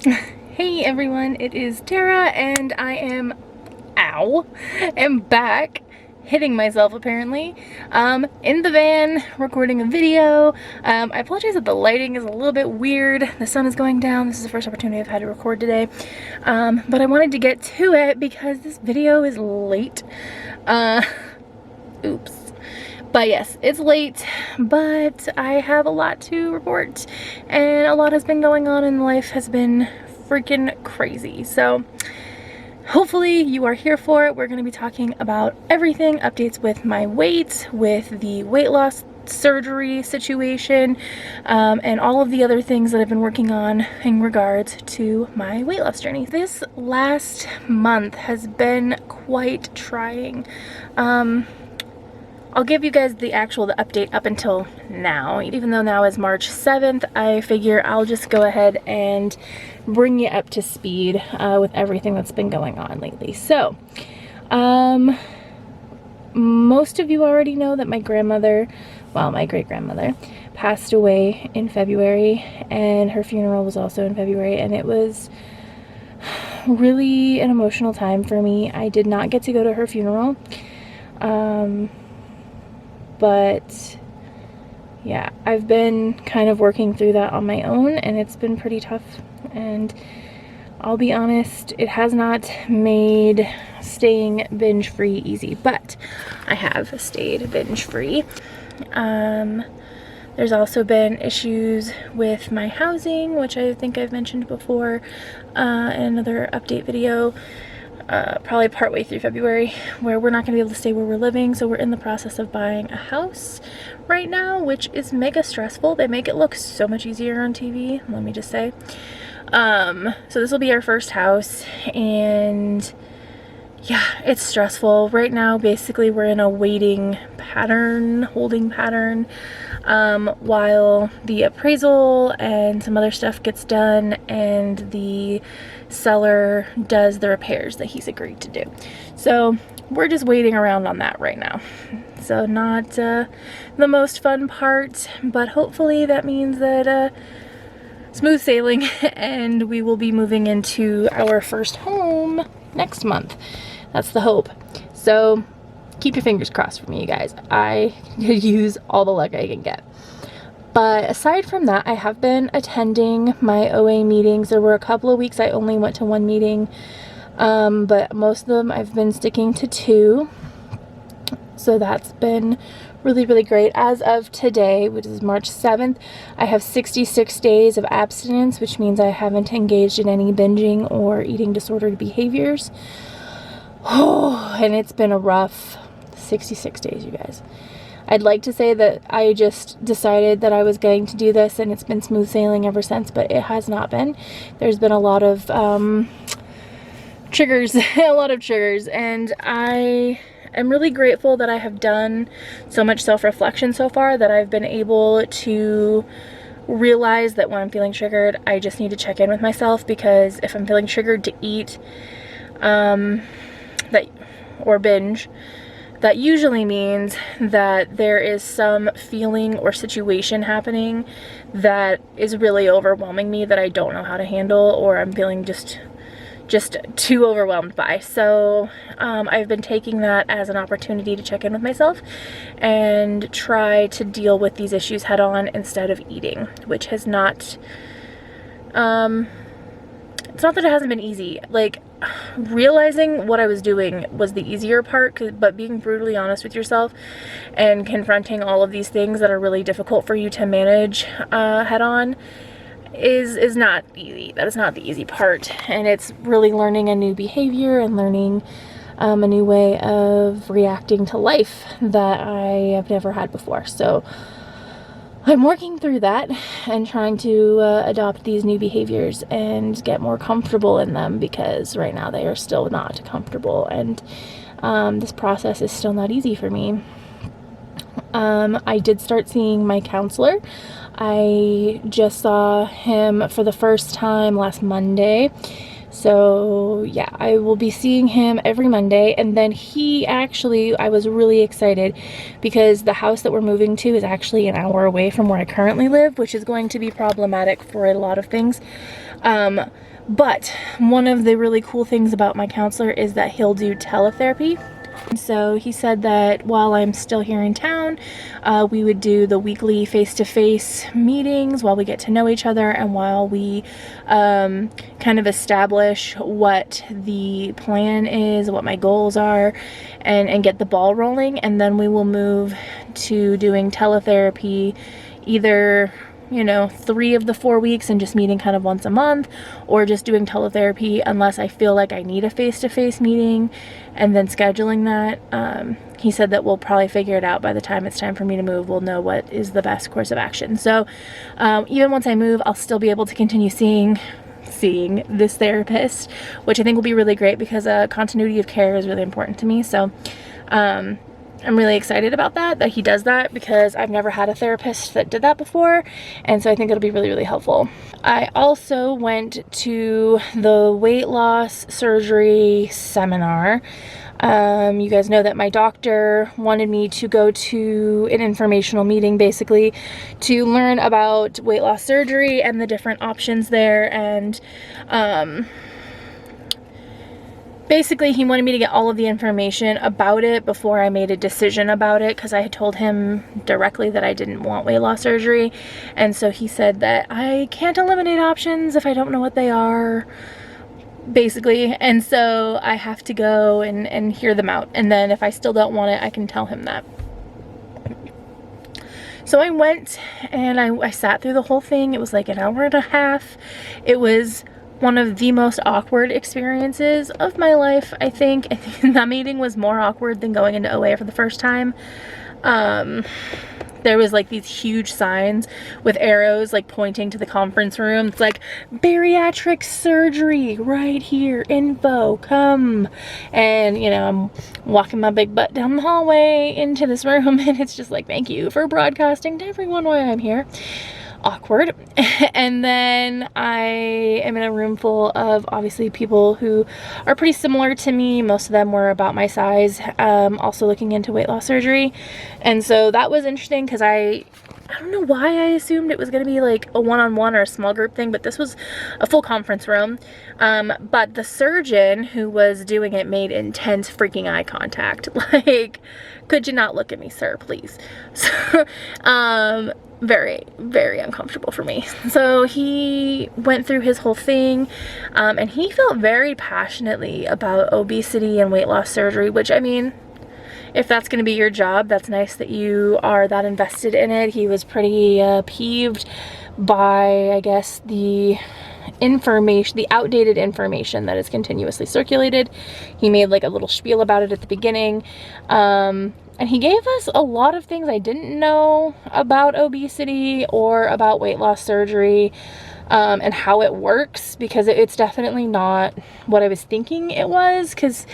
Hey everyone, it is Tara and I am back hitting myself apparently in the van recording a video. I apologize that the lighting is a little bit weird. The sun is going down. This is the first opportunity I've had to record today, but I wanted to get to it because this video is late. Oops. But yes, it's late, but I have a lot to report and a lot has been going on and life has been freaking crazy. So hopefully you are here for it. We're going to be talking about everything, updates with my weight, with the weight loss surgery situation, and all of the other things that I've been working on in regards to my weight loss journey. This last month has been quite trying. I'll give you guys the update up until now. Even though now is March 7th, I figure I'll just go ahead and bring you up to speed with everything that's been going on lately. So, most of you already know that my grandmother, well, my great-grandmother, passed away in February, and her funeral was also in February, and it was really an emotional time for me. I did not get to go to her funeral. But yeah, I've been kind of working through that on my own and it's been pretty tough, and I'll be honest, it has not made staying binge free easy, but I have stayed binge free. There's also been issues with my housing, which I think I've mentioned before in another update video. Probably partway through February, where we're not going to be able to stay where we're living, so we're in the process of buying a house right now, which is mega stressful. They make it look so much easier on TV, let me just say. So this will be our first house, and yeah, it's stressful. Right now, basically, we're in a waiting pattern, holding pattern, while the appraisal and some other stuff gets done and the seller does the repairs that he's agreed to do. So we're just waiting around on that right now. So not the most fun part, but hopefully that means that smooth sailing and we will be moving into our first home next month. That's the hope. So keep your fingers crossed for me, you guys. I could use all the luck I can get. But aside from that, I have been attending my OA meetings. There were a couple of weeks I only went to one meeting, but most of them I've been sticking to 2. So that's been really, really great. As of today, which is March 7th, I have 66 days of abstinence, which means I haven't engaged in any binging or eating disordered behaviors. Oh, and it's been a rough 66 days, you guys. I'd like to say that I just decided that I was going to do this and it's been smooth sailing ever since, but it has not been. There's been a lot of triggers, and I am really grateful that I have done so much self-reflection so far, that I've been able to realize that when I'm feeling triggered, I just need to check in with myself, because if I'm feeling triggered to eat or binge, that usually means that there is some feeling or situation happening that is really overwhelming me that I don't know how to handle, or I'm feeling just too overwhelmed by. So I've been taking that as an opportunity to check in with myself and try to deal with these issues head on instead of eating, which has not, it's not that it hasn't been easy. Like, realizing what I was doing was the easier part, but being brutally honest with yourself and confronting all of these things that are really difficult for you to manage head on is not easy. That is not the easy part, and it's really learning a new behavior and learning a new way of reacting to life that I have never had before. So I'm working through that and trying to adopt these new behaviors and get more comfortable in them, because right now they are still not comfortable, and this process is still not easy for me. I did start seeing my counselor. I just saw him for the first time last Monday. So yeah, I will be seeing him every Monday, and then I was really excited because the house that we're moving to is actually an hour away from where I currently live, which is going to be problematic for a lot of things. But one of the really cool things about my counselor is that he'll do teletherapy. So he said that while I'm still here in town, we would do the weekly face-to-face meetings while we get to know each other and while we kind of establish what the plan is, what my goals are, and get the ball rolling. And then we will move to doing teletherapy either, you know, 3 of the 4 weeks and just meeting kind of once a month, or just doing teletherapy unless I feel like I need a face-to-face meeting and then scheduling that. He said that we'll probably figure it out by the time it's time for me to move. We'll know what is the best course of action. So even once I move, I'll still be able to continue seeing this therapist, which I think will be really great because continuity of care is really important to me. So I'm really excited about that he does that, because I've never had a therapist that did that before, and so I think it'll be really, really helpful. I also went to the weight loss surgery seminar. You guys know that my doctor wanted me to go to an informational meeting basically to learn about weight loss surgery and the different options there, and basically, he wanted me to get all of the information about it before I made a decision about it, because I had told him directly that I didn't want weight loss surgery. And so he said that I can't eliminate options if I don't know what they are, basically. And so I have to go and hear them out. And then if I still don't want it, I can tell him that. So I went and I sat through the whole thing. It was like an hour and a half. It was one of the most awkward experiences of my life, I think. I think that meeting was more awkward than going into OA for the first time. There was like these huge signs with arrows like pointing to the conference room. It's like, bariatric surgery right here, info, come. And you know, I'm walking my big butt down the hallway into this room, and it's just like, thank you for broadcasting to everyone why I'm here. Awkward. And then I am in a room full of obviously people who are pretty similar to me. Most of them were about my size, also looking into weight loss surgery. And so that was interesting, because I don't know why I assumed it was going to be like a one-on-one or a small group thing, but this was a full conference room. But the surgeon who was doing it made intense freaking eye contact. Like, could you not look at me, sir, please? So, very, very uncomfortable for me. So he went through his whole thing, and he felt very passionately about obesity and weight loss surgery, which, I mean, if that's going to be your job, that's nice that you are that invested in it. He was pretty peeved by, I guess, the information, the outdated information that is continuously circulated. He made like a little spiel about it at the beginning. And he gave us a lot of things I didn't know about obesity or about weight loss surgery, and how it works, because it's definitely not what I was thinking it was. Because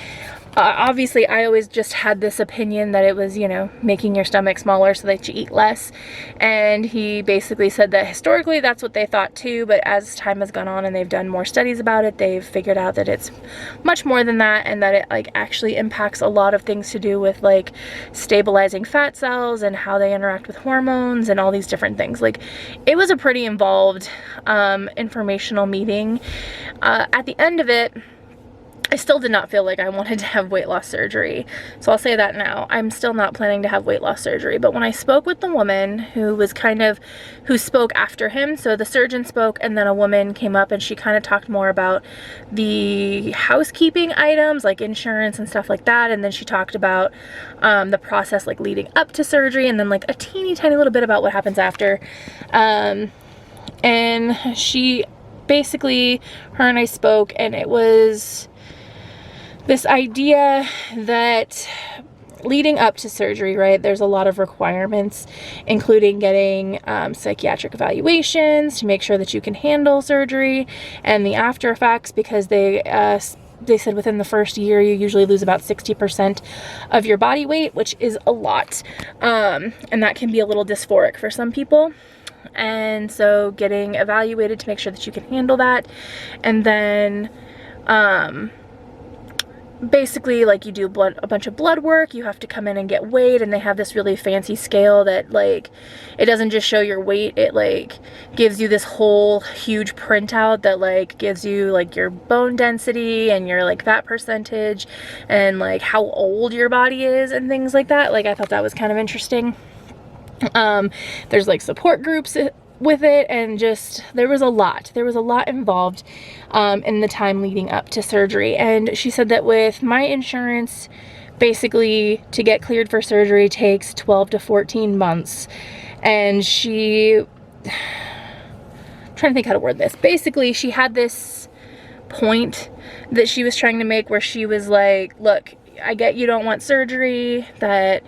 obviously I always just had this opinion that it was, you know, making your stomach smaller so that you eat less. And he basically said that historically that's what they thought too, but as time has gone on and they've done more studies about it, they've figured out that it's much more than that, and that it like actually impacts a lot of things to do with like stabilizing fat cells and how they interact with hormones and all these different things. Like, it was a pretty involved informational meeting. At the end of it, I still did not feel like I wanted to have weight loss surgery. So I'll say that now. I'm still not planning to have weight loss surgery. But when I spoke with the woman who spoke after him, so the surgeon spoke and then a woman came up and she kind of talked more about the housekeeping items like insurance and stuff like that. And then she talked about the process like leading up to surgery, and then like a teeny tiny little bit about what happens after. And she basically, her and I spoke, and it was this idea that leading up to surgery, right, there's a lot of requirements, including getting psychiatric evaluations to make sure that you can handle surgery, and the after effects, because they said within the first year you usually lose about 60% of your body weight, which is a lot, and that can be a little dysphoric for some people. And so getting evaluated to make sure that you can handle that, and then basically, like, you do a bunch of blood work, you have to come in and get weighed, and they have this really fancy scale that, like, it doesn't just show your weight, it, like, gives you this whole huge printout that, like, gives you, like, your bone density and your, like, fat percentage and, like, how old your body is and things like that. Like, I thought that was kind of interesting. There's, like, support groups with it, and just there was a lot involved in the time leading up to surgery. And she said that with my insurance, basically to get cleared for surgery takes 12 to 14 months. And I'm trying to think how to word this. Basically, she had this point that she was trying to make where she was like, look, I get you don't want surgery, that,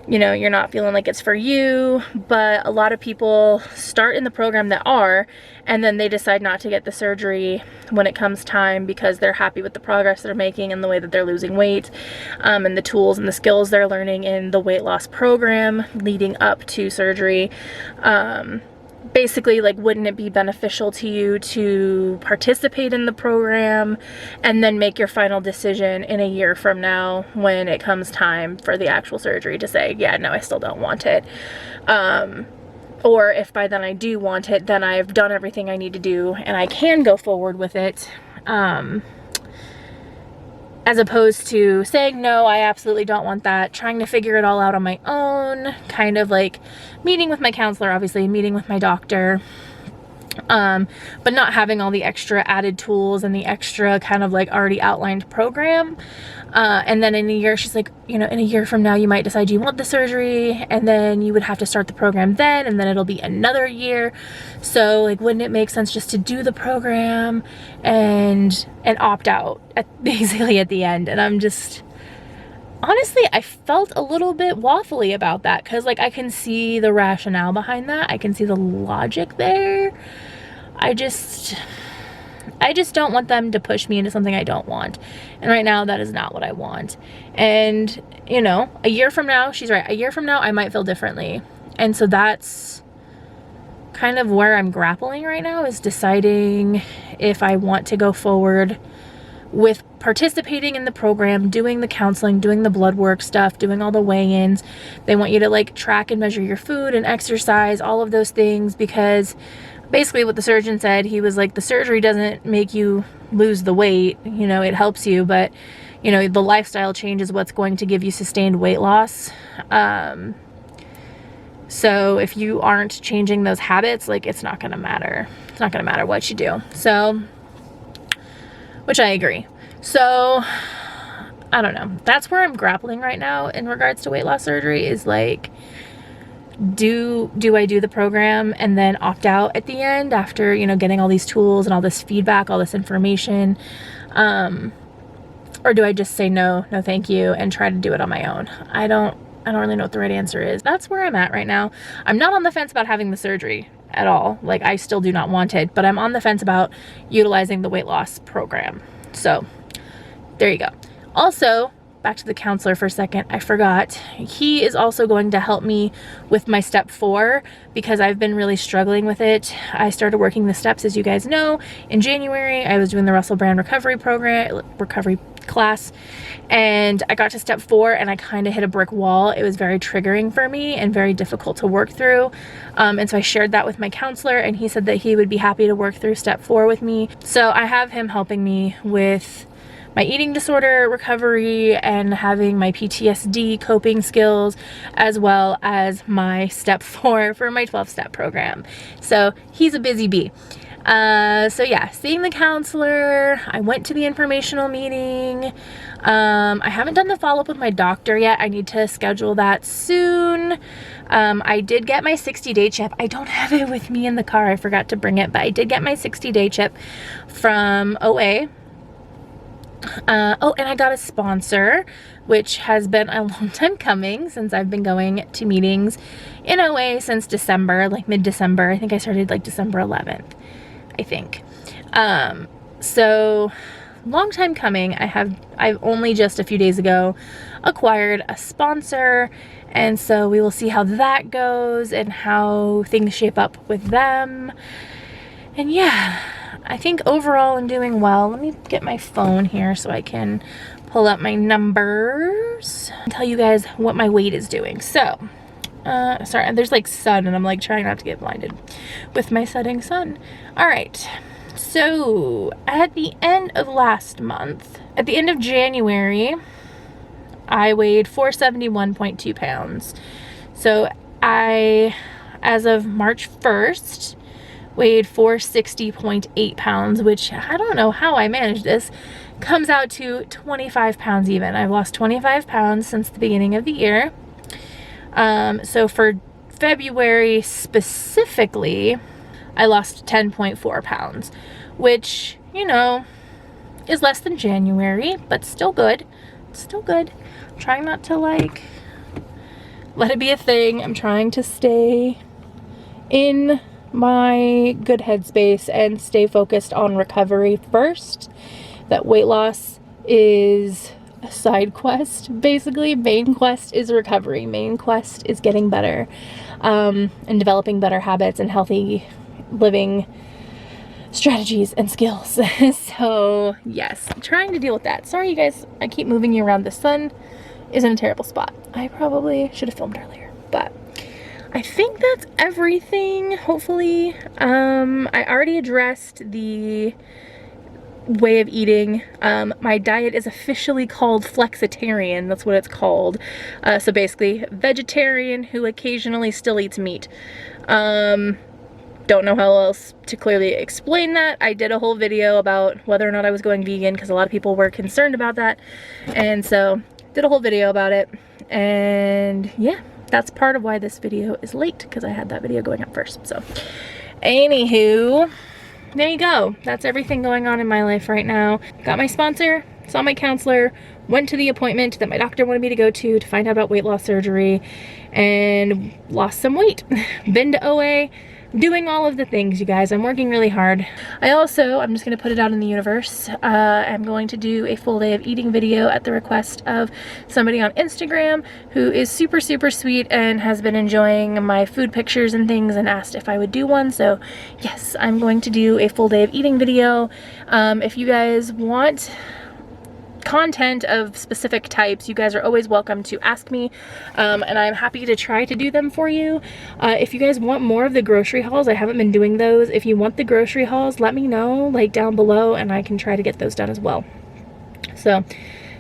you know, you're not feeling like it's for you, but a lot of people start in the program that are, and then they decide not to get the surgery when it comes time because they're happy with the progress they're making and the way that they're losing weight, and the tools and the skills they're learning in the weight loss program leading up to surgery. Basically, like, wouldn't it be beneficial to you to participate in the program and then make your final decision in a year from now when it comes time for the actual surgery to say, yeah, no, I still don't want it. Or if by then I do want it, then I've done everything I need to do and I can go forward with it. As opposed to saying, no, I absolutely don't want that, trying to figure it all out on my own, kind of like meeting with my counselor, obviously, meeting with my doctor, but not having all the extra added tools and the extra kind of like already outlined program. And then in a year, she's like, you know, in a year from now, you might decide you want the surgery, and then you would have to start the program then, and then it'll be another year. So, like, wouldn't it make sense just to do the program and opt out basically at the end? And I'm just, honestly, I felt a little bit waffly about that, because, like, I can see the rationale behind that. I can see the logic there. I just don't want them to push me into something I don't want. And right now, that is not what I want. And, you know, a year from now, she's right, a year from now, I might feel differently. And so that's kind of where I'm grappling right now, is deciding if I want to go forward with participating in the program, doing the counseling, doing the blood work stuff, doing all the weigh-ins. They want you to, like, track and measure your food and exercise, all of those things, because basically what the surgeon said, he was like, the surgery doesn't make you lose the weight, you know, it helps you, but, you know, the lifestyle change is what's going to give you sustained weight loss. So if you aren't changing those habits, like, it's not going to matter. It's not going to matter what you do. So, which I agree. So, I don't know. That's where I'm grappling right now in regards to weight loss surgery, is like, do I do the program and then opt out at the end after, you know, getting all these tools and all this feedback, all this information? Or do I just say no thank you, and try to do it on my own? I don't really know what the right answer is. That's where I'm at right now. I'm not on the fence about having the surgery at all. Like, I still do not want it, but I'm on the fence about utilizing the weight loss program. So there you go. Also, back to the counselor for a second, I forgot. He is also going to help me with my step 4, because I've been really struggling with it. I started working the steps, as you guys know, in January. I was doing the Russell Brand recovery class, and I got to step 4 and I kind of hit a brick wall. It was very triggering for me and very difficult to work through. And so I shared that with my counselor, and he said that he would be happy to work through step 4 with me. So I have him helping me with my eating disorder recovery and having my PTSD coping skills, as well as my step 4 for my 12-step program. So he's a busy bee. So yeah, seeing the counselor, I went to the informational meeting. I haven't done the follow-up with my doctor yet. I need to schedule that soon. I did get my 60-day chip. I don't have it with me in the car. I forgot to bring it, but I did get my 60-day chip from OA. Oh, and I got a sponsor, which has been a long time coming, since I've been going to meetings in OA since December, like mid-December. I think I started like December 11th, I think. So long time coming. I've only just a few days ago acquired a sponsor, and so we will see how that goes and how things shape up with them. And yeah, I think overall I'm doing well. Let me get my phone here so I can pull up my numbers and tell you guys what my weight is doing. So, sorry, there's like sun and I'm like trying not to get blinded with my setting sun. All right, so at the end of last month, at the end of January, I weighed 471.2 pounds. So I, as of March 1st, weighed 460.8 pounds, which I don't know how I managed this, comes out to 25 pounds even. I've lost 25 pounds since the beginning of the year. So for February specifically, I lost 10.4 pounds, which, you know, is less than January, but still good. Still good. I'm trying not to like let it be a thing. I'm trying to stay in my good headspace and stay focused on recovery first. That weight loss is a side quest, basically. Main quest is recovery. Main quest is getting better, and developing better habits and healthy living strategies and skills. So yes, I'm trying to deal with that. Sorry you guys, I keep moving you around. The sun is in a terrible spot. I probably should have filmed earlier, but I think that's everything, hopefully. I already addressed the way of eating. My diet is officially called flexitarian. That's what it's called. So basically, vegetarian who occasionally still eats meat. Don't know how else to clearly explain that. I did a whole video about whether or not I was going vegan because a lot of people were concerned about that. And so, did a whole video about it. And yeah, that's part of why this video is late, because I had that video going up first. So, anywho, there you go. That's everything going on in my life right now. Got my sponsor, saw my counselor, went to the appointment that my doctor wanted me to go to find out about weight loss surgery, and lost some weight. Been to OA, doing all of the things, you guys. I'm working really hard. I'm just gonna put it out in the universe. I'm going to do a full day of eating video at the request of somebody on Instagram who is super, super sweet and has been enjoying my food pictures and things and asked if I would do one. So yes, I'm going to do a full day of eating video. If you guys want content of specific types, you guys are always welcome to ask me, and I'm happy to try to do them for you. If you guys want more of the grocery hauls, I haven't been doing those. If you want the grocery hauls, let me know, like, down below, and I can try to get those done as well. So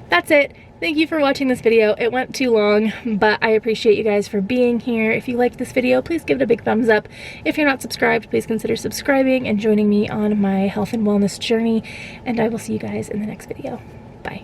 that's it. Thank you for watching this video. It went too long, but I appreciate you guys for being here. If you liked this video, please give it a big thumbs up. If you're not subscribed, please consider subscribing and joining me on my health and wellness journey, and I will see you guys in the next video. Bye.